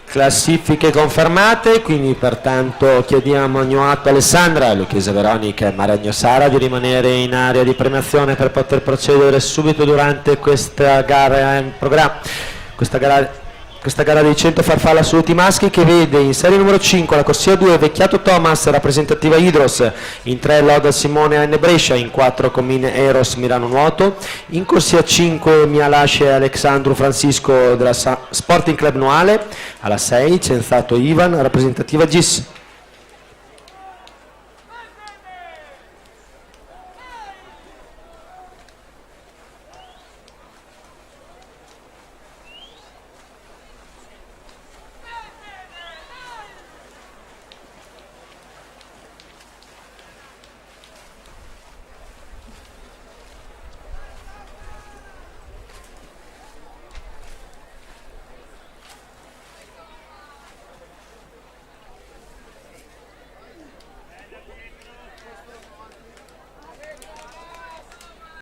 Classifiche confermate, quindi pertanto chiediamo a Gnoatto Alessandra, Lucchese Veronica e Maragno Sara di rimanere in area di premiazione per poter procedere subito durante questa gara in programma. Questa gara dei 100 farfalla assoluti maschi, che vede in serie numero 5 la corsia 2 Vecchiato Thomas, rappresentativa Hydros, in 3 Loda Simone Anne Brescia, in 4 Comine Eros Milano Nuoto, in corsia 5 Mialasce Alexandru Francisco della Sporting Club Noale, alla 6 Cenzato Ivan, rappresentativa GIS.